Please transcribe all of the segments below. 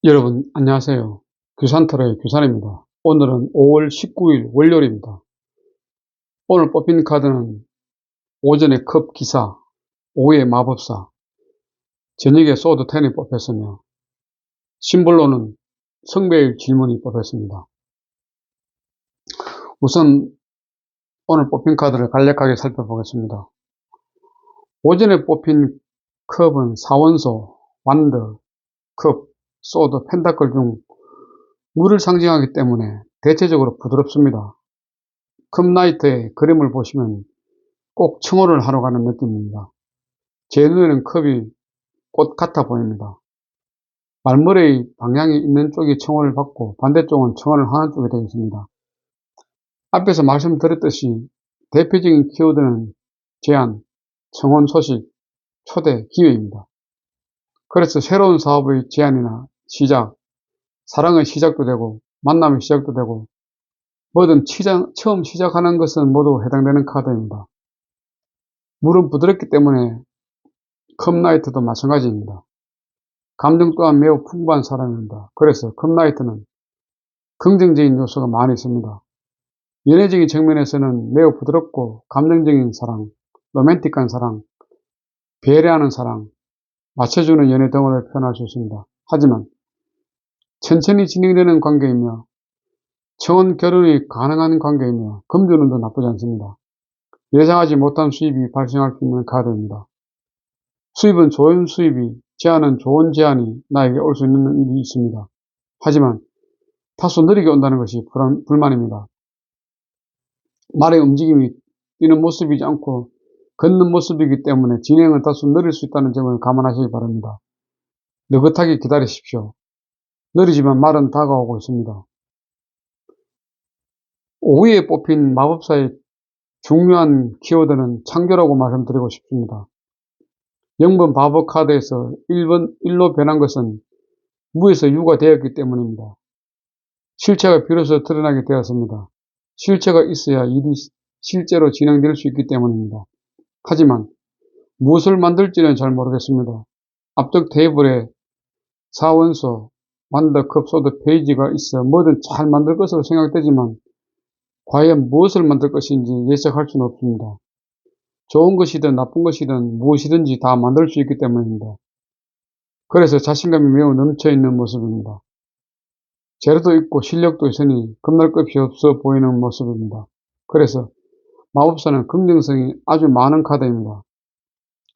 여러분 안녕하세요. 규산터의 규산입니다. 오늘은 5월 19일 월요일입니다. 오늘 뽑힌 카드는 오전에 컵 기사, 오후에 마법사, 저녁에 소드 10이 뽑혔으며 심볼로는 성배일 질문이 뽑혔습니다. 우선 오늘 뽑힌 카드를 간략하게 살펴보겠습니다. 오전에 뽑힌 컵은 사원소, 완드, 컵, 소드, 펜타클 중 물을 상징하기 때문에 대체적으로 부드럽습니다. 컵라이트의 그림을 보시면 꼭 청혼을 하러 가는 느낌입니다. 제 눈에는 컵이 꽃 같아 보입니다. 말머리의 방향이 있는 쪽이 청혼을 받고 반대쪽은 청혼을 하는 쪽이 되겠습니다. 앞에서 말씀드렸듯이 대표적인 키워드는 제안, 청혼 소식, 초대, 기회입니다. 그래서 새로운 사업의 제안이나 시작, 사랑의 시작도 되고 만남의 시작도 되고 뭐든 처음 시작하는 것은 모두 해당되는 카드입니다. 물은 부드럽기 때문에 컵라이트도 마찬가지입니다. 감정 또한 매우 풍부한 사람입니다. 그래서 컵라이트는 긍정적인 요소가 많이 있습니다. 연애적인 측면에서는 매우 부드럽고 감정적인 사랑, 로맨틱한 사랑, 배려하는 사랑, 맞춰주는 연애 등을 표현할 수 있습니다. 하지만 천천히 진행되는 관계이며 청혼 결혼이 가능한 관계이며 금전운도 나쁘지 않습니다. 예상하지 못한 수입이 발생할 수 있는 카드입니다. 수입은 좋은 수입이, 제안은 좋은 제안이 나에게 올 수 있는 일이 있습니다. 하지만 다소 느리게 온다는 것이 불만입니다. 말의 움직임이 뛰는 모습이지 않고 걷는 모습이기 때문에 진행은 다소 느릴 수 있다는 점을 감안하시기 바랍니다. 느긋하게 기다리십시오. 느리지만 말은 다가오고 있습니다. 오후에 뽑힌 마법사의 중요한 키워드는 창조라고 말씀드리고 싶습니다. 0번 바보 카드에서 1로 변한 것은 무에서 유가 되었기 때문입니다. 실체가 비로소 드러나게 되었습니다. 실체가 있어야 일이 실제로 진행될 수 있기 때문입니다. 하지만 무엇을 만들지는 잘 모르겠습니다. 앞쪽 테이블에 사원소, 완더, 컵, 소드, 페이지가 있어 뭐든 잘 만들 것으로 생각되지만 과연 무엇을 만들 것인지 예측할 수는 없습니다. 좋은 것이든 나쁜 것이든 무엇이든지 다 만들 수 있기 때문입니다. 그래서 자신감이 매우 넘쳐있는 모습입니다. 재료도 있고 실력도 있으니 겁날 것이 없어 보이는 모습입니다. 그래서 마법사는 긍정성이 아주 많은 카드입니다.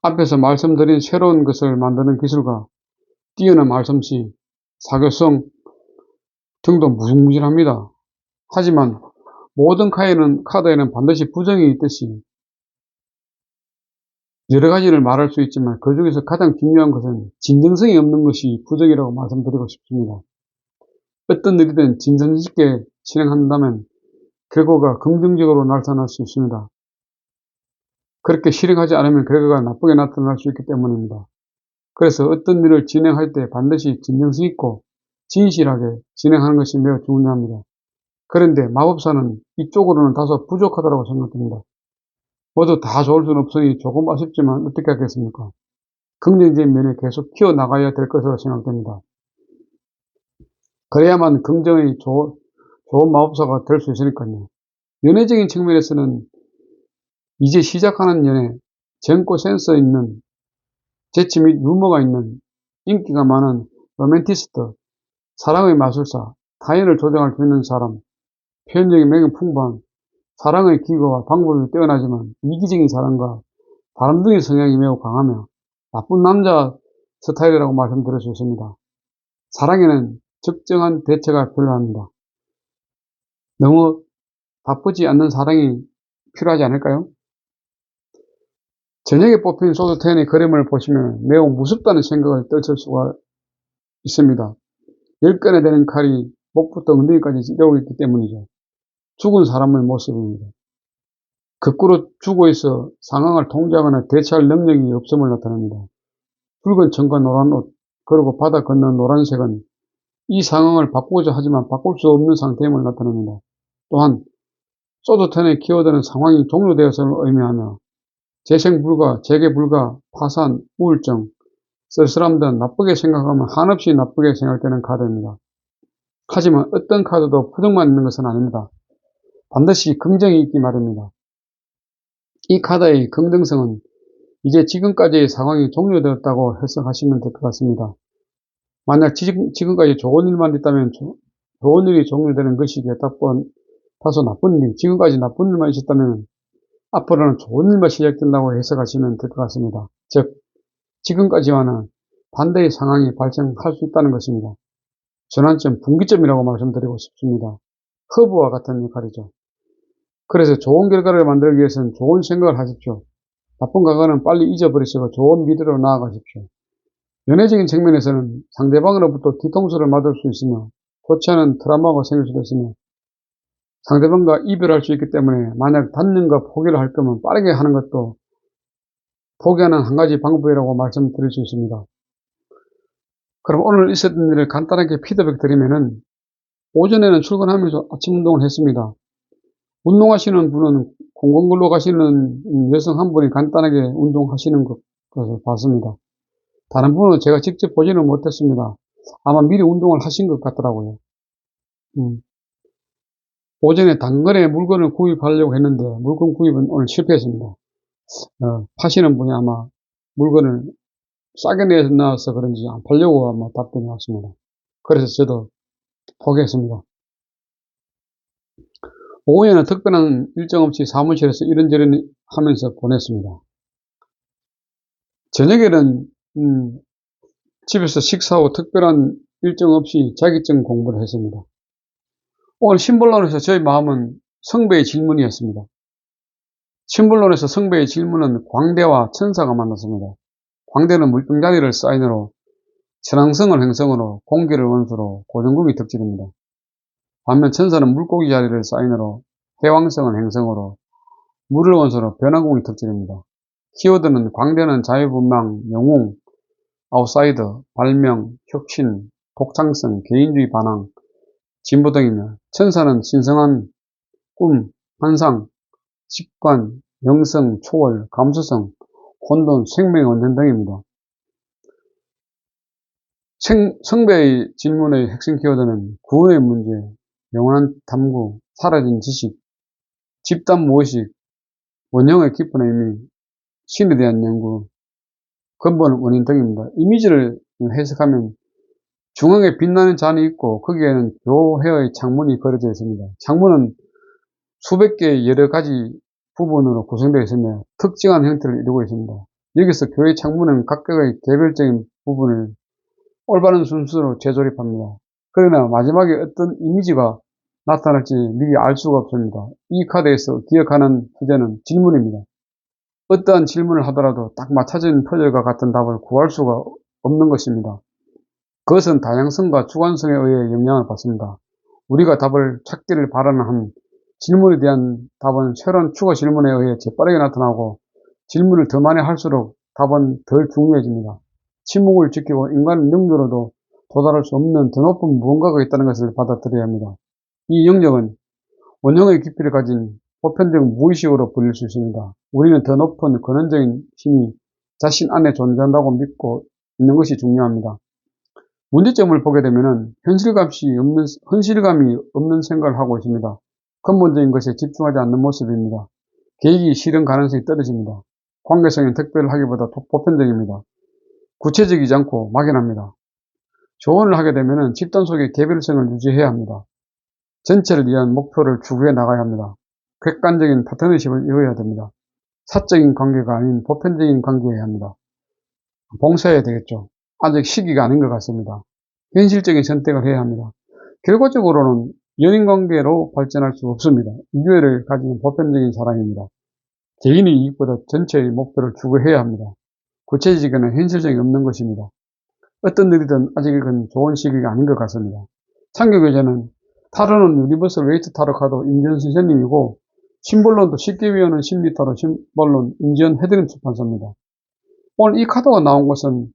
앞에서 말씀드린 새로운 것을 만드는 기술과 뛰어난 말솜씨, 사교성 등도 무궁무진합니다. 하지만 모든 카드에는 반드시 부정이 있듯이 여러 가지를 말할 수 있지만 그 중에서 가장 중요한 것은 진정성이 없는 것이 부정이라고 말씀드리고 싶습니다. 어떤 일이든 진정 있게 진행한다면 결과가 긍정적으로 나타날 수 있습니다. 그렇게 실행하지 않으면 결과가 나쁘게 나타날 수 있기 때문입니다. 그래서 어떤 일을 진행할 때 반드시 진정성 있고 진실하게 진행하는 것이 매우 중요합니다. 그런데 마법사는 이쪽으로는 다소 부족하다고 생각됩니다. 모두 다 좋을 수는 없으니 조금 아쉽지만 어떻게 하겠습니까? 긍정적인 면을 계속 키워나가야 될 것으로 생각됩니다. 그래야만 긍정의 좋은 마법사가 될 수 있으니까요. 연애적인 측면에서는 이제 시작하는 연애, 젊고 센스 있는, 재치 및 유머가 있는, 인기가 많은 로맨티스트, 사랑의 마술사, 타인을 조정할 수 있는 사람, 표현적인 매력 풍부한, 사랑의 기거와 방법이 뛰어나지만 이기적인 사람과 바람둥이 성향이 매우 강하며 나쁜 남자 스타일이라고 말씀드릴 수 있습니다. 사랑에는 적정한 대처가 필요합니다. 너무 바쁘지 않는 사랑이 필요하지 않을까요? 저녁에 뽑힌 소드10의 그림을 보시면 매우 무섭다는 생각을 떨칠 수가 있습니다. 10건에 되는 칼이 목부터 엉덩이까지 찌르고 있기 때문이죠. 죽은 사람의 모습입니다. 거꾸로 죽어 있어 상황을 통제하거나 대처할 능력이 없음을 나타냅니다. 붉은 천과 노란 옷, 그리고 바다 건너 노란색은 이 상황을 바꾸고자 하지만 바꿀 수 없는 상태임을 나타냅니다. 또한 소드10의 키워드는 상황이 종료되었음을 의미하며 재생 불가, 재개 불가, 파산, 우울증, 쓸쓸함든 나쁘게 생각하면 한없이 나쁘게 생각되는 카드입니다. 하지만 어떤 카드도 부정만 있는 것은 아닙니다. 반드시 긍정이 있기 마련입니다. 이 카드의 긍정성은 이제 지금까지의 상황이 종료되었다고 해석하시면 될 것 같습니다. 만약 지금까지 좋은 일만 있다면 좋은 일이 종료되는 것이기에 다소 나쁜 일, 지금까지 나쁜 일만 있었다면 앞으로는 좋은 일만 시작된다고 해석하시면 될 것 같습니다. 즉, 지금까지와는 반대의 상황이 발생할 수 있다는 것입니다. 전환점, 분기점이라고 말씀드리고 싶습니다. 허브와 같은 역할이죠. 그래서 좋은 결과를 만들기 위해서는 좋은 생각을 하십시오. 나쁜 과거는 빨리 잊어버리시고 좋은 미래로 나아가십시오. 연애적인 측면에서는 상대방으로부터 뒤통수를 맞을 수 있으며 좋지 않은 트라우마가 생길 수도 있으며 상대방과 이별할 수 있기 때문에 만약 단념과 포기를 할 거면 빠르게 하는 것도 포기하는 한 가지 방법이라고 말씀드릴 수 있습니다. 그럼 오늘 있었던 일을 간단하게 피드백 드리면은 오전에는 출근하면서 아침 운동을 했습니다. 운동하시는 분은 공공근로 가시는 여성 한 분이 간단하게 운동하시는 것을 봤습니다. 다른 분은 제가 직접 보지는 못했습니다. 아마 미리 운동을 하신 것 같더라고요. 오전에 당근에 물건을 구입하려고 했는데 물건 구입은 오늘 실패했습니다. 파시는 분이 아마 물건을 싸게 내놔서 그런지 안 팔려고 아마 답변이 왔습니다. 그래서 저도 포기했습니다. 오후에는 특별한 일정 없이 사무실에서 이런저런 하면서 보냈습니다. 저녁에는 집에서 식사 후 특별한 일정 없이 자격증 공부를 했습니다. 오늘 신본론에서 저희 마음은 성배의 질문이었습니다. 신본론에서 성배의 질문은 광대와 천사가 만났습니다. 광대는 물병자리를 사인으로, 천왕성을 행성으로, 공기를 원수로, 고정국이 덕질입니다. 반면 천사는 물고기 자리를 사인으로, 해왕성을 행성으로, 물을 원소로, 변화공이 덕질입니다. 키워드는 광대는 자유분방, 영웅, 아웃사이더, 발명, 혁신, 독창성, 개인주의 반항, 진보 등이며 천사는 신성한 꿈, 환상, 직관, 영성, 초월, 감수성, 혼돈, 생명의 원천 등입니다. 성배의 질문의 핵심 키워드는 구원의 문제, 영원한 탐구, 사라진 지식, 집단 무의식, 원형의 깊은 의미, 신에 대한 연구, 근본 원인 등입니다. 이미지를 해석하면 중앙에 빛나는 잔이 있고 거기에는 교회의 창문이 걸어져 있습니다. 창문은 수백 개의 여러 가지 부분으로 구성되어 있으며 특징한 형태를 이루고 있습니다. 여기서 교회 창문은 각각의 개별적인 부분을 올바른 순서로 재조립합니다. 그러나 마지막에 어떤 이미지가 나타날지 미리 알 수가 없습니다. 이 카드에서 기억하는 주제는 질문입니다. 어떠한 질문을 하더라도 딱 맞춰진 퍼즐과 같은 답을 구할 수가 없는 것입니다. 그것은 다양성과 주관성에 의해 영향을 받습니다. 우리가 답을 찾기를 바라는 한 질문에 대한 답은 새로운 추가 질문에 의해 재빠르게 나타나고 질문을 더 많이 할수록 답은 덜 중요해집니다. 침묵을 지키고 인간의 능력으로도 도달할 수 없는 더 높은 무언가가 있다는 것을 받아들여야 합니다. 이 영역은 원형의 깊이를 가진 보편적 무의식으로 불릴 수 있습니다. 우리는 더 높은 근원적인 힘이 자신 안에 존재한다고 믿고 있는 것이 중요합니다. 문제점을 보게 되면 현실감이 없는 생각을 하고 있습니다. 근본적인 것에 집중하지 않는 모습입니다. 계획이 실현 가능성이 떨어집니다. 관계성은 특별하기보다 보편적입니다. 구체적이지 않고 막연합니다. 조언을 하게 되면 집단 속의 개별성을 유지해야 합니다. 전체를 위한 목표를 추구해 나가야 합니다. 객관적인 파트너십을 이루어야 됩니다. 사적인 관계가 아닌 보편적인 관계여야 합니다. 봉사해야 되겠죠. 아직 시기가 아닌 것 같습니다. 현실적인 선택을 해야 합니다. 결과적으로는 연인관계로 발전할 수 없습니다. 인류애를 가지는 보편적인 사랑입니다. 개인의 이익보다 전체의 목표를 추구해야 합니다. 구체적이거나 현실성이 없는 것입니다. 어떤 일이든 아직은 좋은 시기가 아닌 것 같습니다. 창조교재는 타로는 유니버설 웨이트 타로 카드 임지연 선생님이고 심볼론도 쉽게 외우는 심리타로 심볼론 임지연 헤드림 출판사입니다. 오늘 이 카드가 나온 것은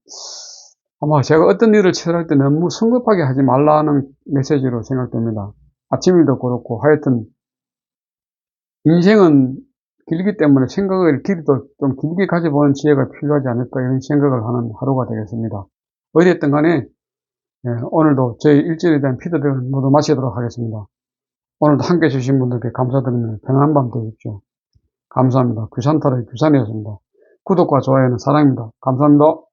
아마 제가 어떤 일을 처리할 때 너무 성급하게 하지 말라는 메시지로 생각됩니다. 아침 일도 그렇고 하여튼 인생은 길기 때문에 생각을 길이도 좀 길게 가져보는 지혜가 필요하지 않을까 이런 생각을 하는 하루가 되겠습니다. 어디였든 간에 오늘도 저희 일주일에 대한 피드백을 모두 마치도록 하겠습니다. 오늘도 함께 해주신 분들께 감사드리며 편안한 밤 되십시오. 감사합니다. 규산타로의 규산이었습니다. 구독과 좋아요는 사랑입니다. 감사합니다.